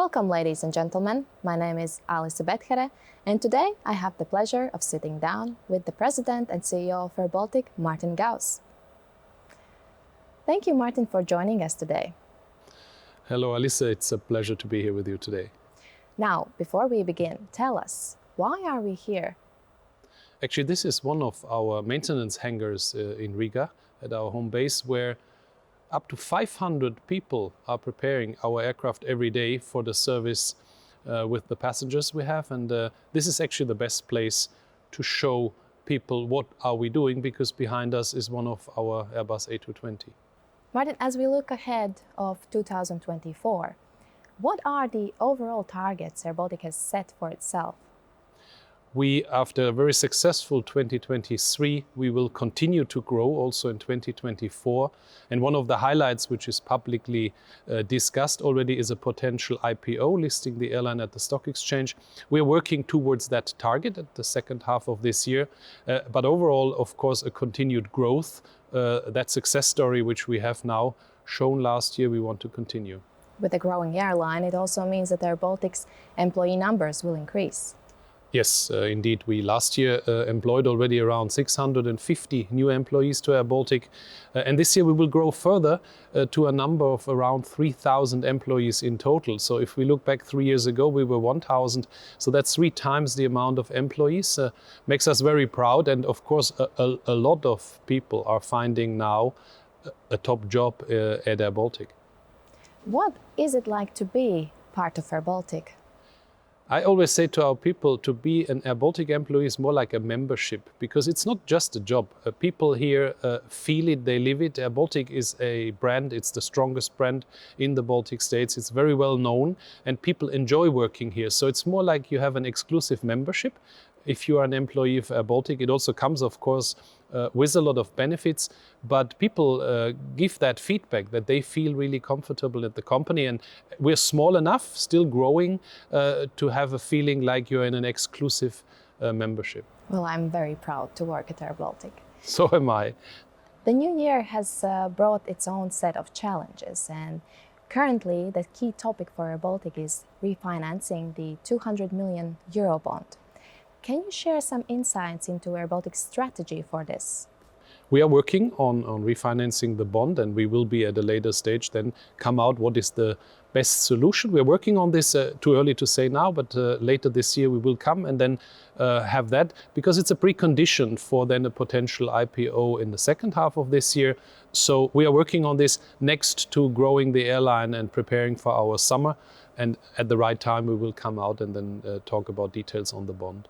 Welcome, ladies and gentlemen. My name is Alice Bethere, and today I have the pleasure of sitting down with the President and CEO of AirBaltic, Martin Gauss. Thank you, Martin, for joining us today. Hello, Alice. It's a pleasure to be here with you today. Now, before we begin, tell us, why are we here? Actually, this is one of our maintenance hangars in Riga at our home base, where up to 500 people are preparing our aircraft every day for the service with the passengers we have. And this is actually the best place to show people what are we doing, because behind us is one of our Airbus A220. Martin, as we look ahead of 2024, what are the overall targets AirBaltic has set for itself? We, after a very successful 2023, we will continue to grow also in 2024. And one of the highlights, which is publicly discussed already, is a potential IPO, listing the airline at the stock exchange. We're working towards that target at the second half of this year. But overall, of course, a continued growth. That success story, which we have now shown last year, we want to continue. With a growing airline, it also means that AirBaltic's employee numbers will increase. Yes, indeed. We last year employed already around 650 new employees to AirBaltic. And this year we will grow further to a number of around 3,000 employees in total. So if we look back 3 years ago, we were 1,000. So that's 3 times the amount of employees. Makes us very proud. And of course, a lot of people are finding now a top job at AirBaltic. What is it like to be part of AirBaltic? I always say to our people, to be an AirBaltic employee is more like a membership, because it's not just a job. People here feel it, they live it. AirBaltic is a brand, it's the strongest brand in the Baltic States. It's very well known and people enjoy working here. So it's more like you have an exclusive membership. If you are an employee of AirBaltic, it also comes, of course, with a lot of benefits, but people give that feedback that they feel really comfortable at the company. And we're small enough, still growing, to have a feeling like you're in an exclusive membership. Well, I'm very proud to work at AirBaltic. So am I. The new year has brought its own set of challenges, and currently the key topic for AirBaltic is refinancing the €200 million bond. Can you share some insights into AirBaltic's strategy for this? We are working on refinancing the bond, and we will be at a later stage then come out what is the best solution. We're working on this, too early to say now, but later this year we will come and then have that, because it's a precondition for then a potential IPO in the second half of this year. So we are working on this next to growing the airline and preparing for our summer. And at the right time we will come out and then talk about details on the bond.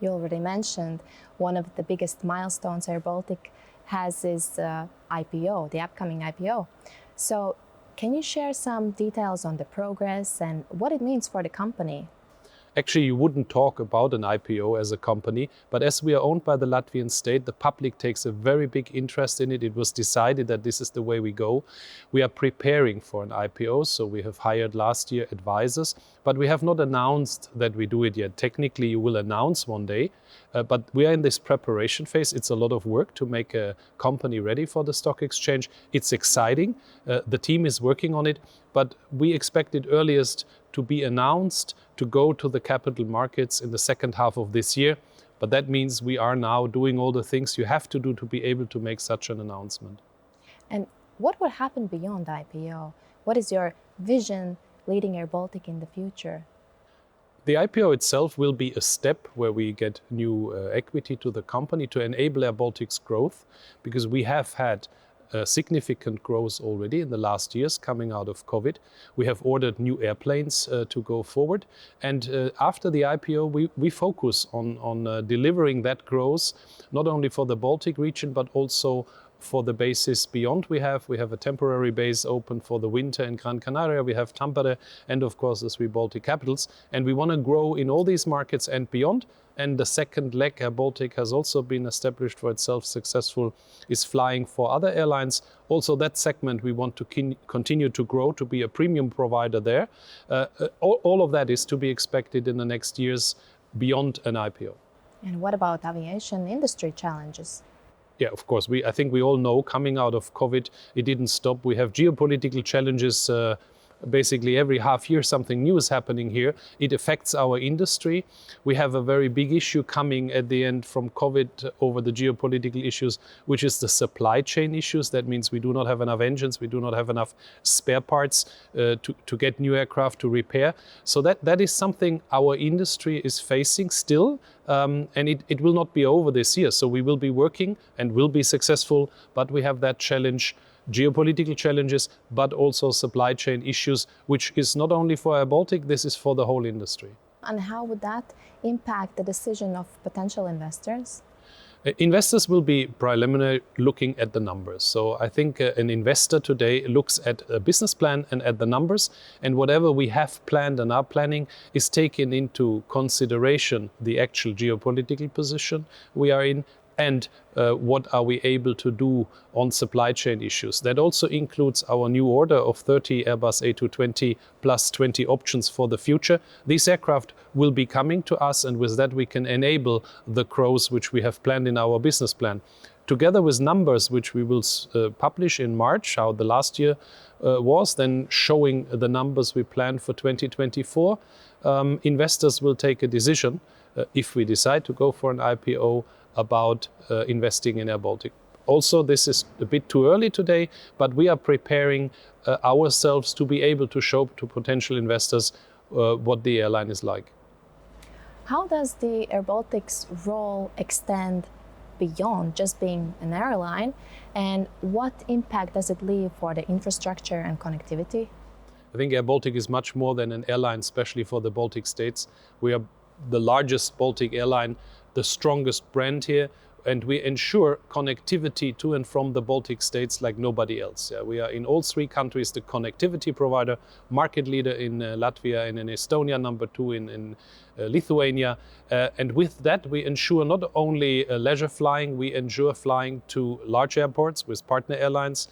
You already mentioned one of the biggest milestones AirBaltic has is IPO, the upcoming IPO. So can you share some details on the progress and what it means for the company? Actually, you wouldn't talk about an IPO as a company, but as we are owned by the Latvian state, the public takes a very big interest in it. It was decided that this is the way we go. We are preparing for an IPO, so we have hired last year advisors, but we have not announced that we do it yet. Technically, you will announce one day, but we are in this preparation phase. It's a lot of work to make a company ready for the stock exchange. It's exciting. The team is working on it, but we expect it earliest to be announced, to go to the capital markets in the second half of this year. But that means we are now doing all the things you have to do to be able to make such an announcement. And what will happen beyond IPO? What is your vision leading AirBaltic in the future? The IPO itself will be a step where we get new equity to the company to enable AirBaltic's growth, because we have had significant growth already in the last years coming out of COVID. We have ordered new airplanes to go forward. And after the IPO, we focus on delivering that growth, not only for the Baltic region, but also for the bases beyond. We have a temporary base open for the winter in Gran Canaria. We have Tampere and, of course, the 3 Baltic capitals. And we want to grow in all these markets and beyond. And the second leg, AirBaltic, has also been established for itself successful, is flying for other airlines. Also that segment we want to continue to grow, to be a premium provider there. All of that is to be expected in the next years beyond an IPO. And what about aviation industry challenges? Yeah, of course. I think we all know, coming out of COVID, it didn't stop. We have geopolitical challenges basically every half year something new is happening here. It affects our industry. We have a very big issue coming at the end from COVID over the geopolitical issues, which is the supply chain issues. That means we do not have enough engines, we do not have enough spare parts to get new aircraft to repair. So that is something our industry is facing still, and it will not be over this year. So we will be working and will be successful, but we have that challenge, geopolitical challenges, but also supply chain issues, which is not only for AirBaltic, this is for the whole industry. And how would that impact the decision of potential investors? Investors will be preliminary looking at the numbers. So I think an investor today looks at a business plan and at the numbers, and whatever we have planned and are planning is taken into consideration the actual geopolitical position we are in, and what are we able to do on supply chain issues. That also includes our new order of 30 Airbus A220 plus 20 options for the future. These aircraft will be coming to us, and with that we can enable the growth which we have planned in our business plan. Together with numbers which we will publish in March, how the last year was, then showing the numbers we plan for 2024, investors will take a decision if we decide to go for an IPO about investing in AirBaltic. Also, this is a bit too early today, but we are preparing ourselves to be able to show to potential investors what the airline is like. How does the AirBaltic's role extend beyond just being an airline, and what impact does it leave for the infrastructure and connectivity? I think AirBaltic is much more than an airline, especially for the Baltic states. We are the largest Baltic airline, the strongest brand here, and we ensure connectivity to and from the Baltic states like nobody else. We are in all three countries the connectivity provider, market leader in Latvia and in Estonia, number 2 in Lithuania. And with that we ensure not only leisure flying, we ensure flying to large airports with partner airlines.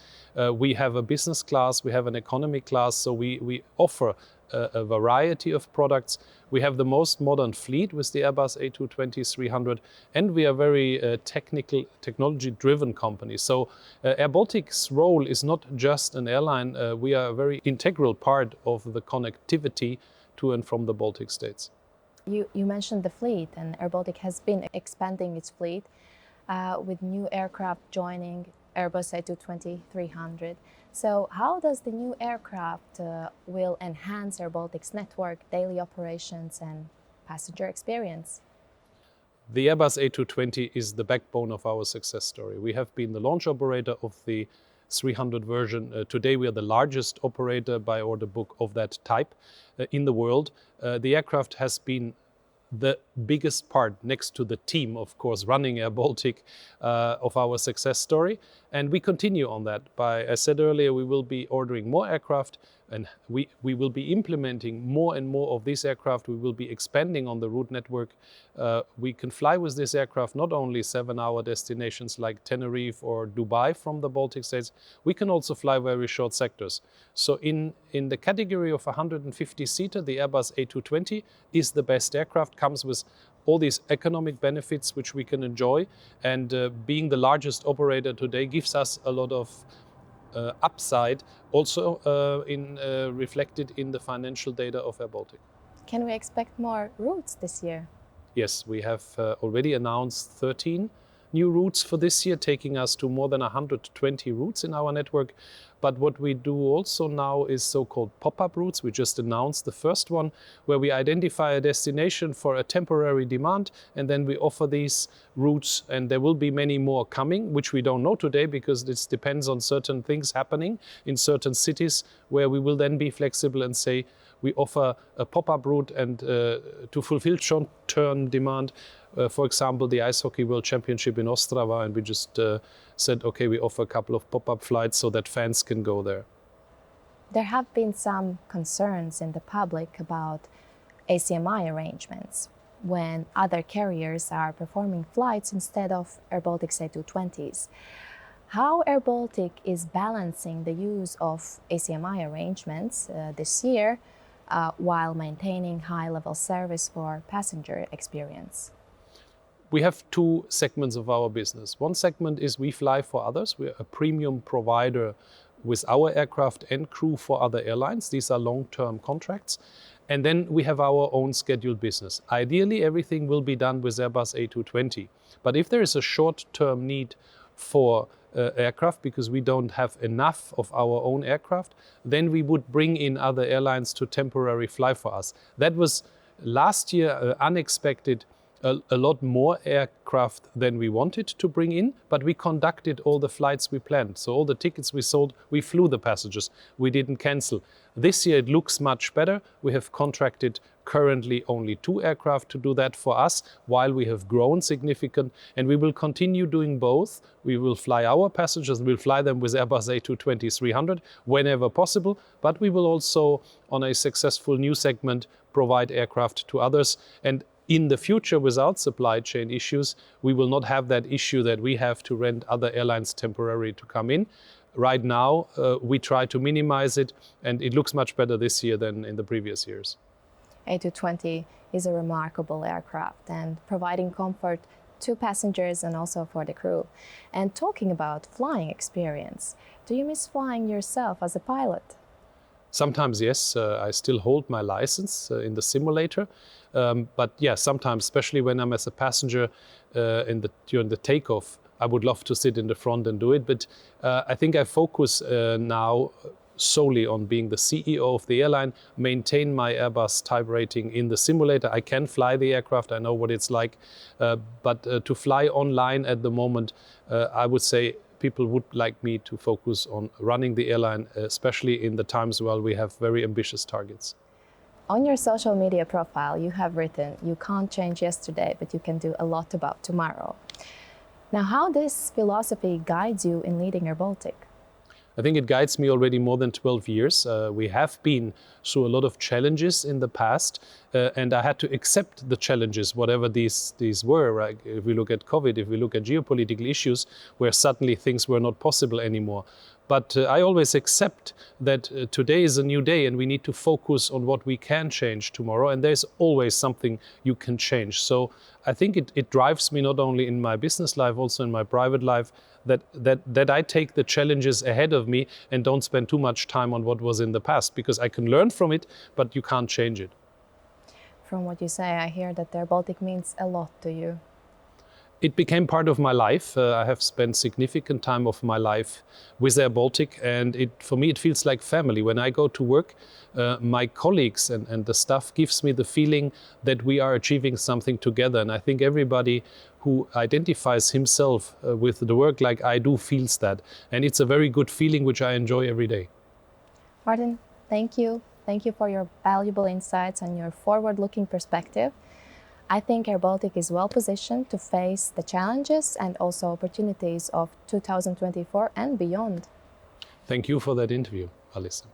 We have a business class, we have an economy class, so we offer a variety of products. We have the most modern fleet with the Airbus A220-300, and we are very technology-driven company. So AirBaltic's role is not just an airline, we are a very integral part of the connectivity to and from the Baltic states. You mentioned the fleet, and AirBaltic has been expanding its fleet with new aircraft joining Airbus A220-300. So how does the new aircraft will enhance AirBaltic's network, daily operations and passenger experience? The Airbus A220 is the backbone of our success story. We have been the launch operator of the 300 version. Today we are the largest operator by order book of that type in the world. The aircraft has been the biggest part, next to the team, of course, running AirBaltic, of our success story. And we continue on that. I said earlier, we will be ordering more aircraft, and we will be implementing more and more of these aircraft. We will be expanding on the route network. We can fly with this aircraft not only 7-hour destinations like Tenerife or Dubai from the Baltic states, we can also fly very short sectors. So in the category of 150-seater, the Airbus A220 is the best aircraft, comes with all these economic benefits which we can enjoy, and being the largest operator today gives us a lot of upside, also reflected in the financial data of AirBaltic. Can we expect more routes this year? Yes, we have already announced 13 new routes for this year, taking us to more than 120 routes in our network. But what we do also now is so-called pop-up routes. We just announced the first one, where we identify a destination for a temporary demand, and then we offer these routes, and there will be many more coming, which we don't know today because this depends on certain things happening in certain cities, where we will then be flexible and say we offer a pop-up route and to fulfill short-term demand. For example, the Ice Hockey World Championship in Ostrava, and we just said, okay, we offer a couple of pop-up flights so that fans can go there. There have been some concerns in the public about ACMI arrangements when other carriers are performing flights instead of AirBaltic's A220s. How AirBaltic is balancing the use of ACMI arrangements this year while maintaining high-level service for passenger experience? We have two segments of our business. One segment is we fly for others. We're a premium provider with our aircraft and crew for other airlines. These are long-term contracts. And then we have our own scheduled business. Ideally, everything will be done with Airbus A220. But if there is a short-term need for aircraft because we don't have enough of our own aircraft, then we would bring in other airlines to temporarily fly for us. That was last year unexpected. A lot more aircraft than we wanted to bring in, but we conducted all the flights we planned. So all the tickets we sold, we flew the passengers. We didn't cancel. This year it looks much better. We have contracted currently only 2 aircraft to do that for us while we have grown significant, and we will continue doing both. We will fly our passengers and we'll fly them with Airbus A220-300 whenever possible, but we will also, on a successful new segment, provide aircraft to others. And in the future, without supply chain issues, we will not have that issue that we have to rent other airlines temporarily to come in. Right now, we try to minimize it, and it looks much better this year than in the previous years. A220 is a remarkable aircraft and providing comfort to passengers and also for the crew. And talking about flying experience, do you miss flying yourself as a pilot? Sometimes, yes, I still hold my license in the simulator. But yeah, sometimes, especially when I'm as a passenger during the takeoff, I would love to sit in the front and do it. But I think I focus now solely on being the CEO of the airline, maintain my Airbus type rating in the simulator. I can fly the aircraft, I know what it's like. But to fly online at the moment, I would say people would like me to focus on running the airline, especially in the times while we have very ambitious targets. On your social media profile, you have written, "You can't change yesterday, but you can do a lot about tomorrow." Now, how this philosophy guides you in leading AirBaltic? I think it guides me already more than 12 years. We have been through a lot of challenges in the past, and I had to accept the challenges, whatever these were. Right? If we look at COVID, if we look at geopolitical issues, where suddenly things were not possible anymore. But I always accept that today is a new day and we need to focus on what we can change tomorrow. And there's always something you can change. So I think it drives me not only in my business life, also in my private life, that I take the challenges ahead of me and don't spend too much time on what was in the past, because I can learn from it, but you can't change it. From what you say, I hear that AirBaltic means a lot to you. It became part of my life. I have spent significant time of my life with AirBaltic, and for me it feels like family. When I go to work, my colleagues and the staff gives me the feeling that we are achieving something together. And I think everybody who identifies himself with the work like I do feels that. And it's a very good feeling which I enjoy every day. Martin, thank you. Thank you for your valuable insights and your forward-looking perspective. I think AirBaltic is well positioned to face the challenges and also opportunities of 2024 and beyond. Thank you for that interview, Alissa.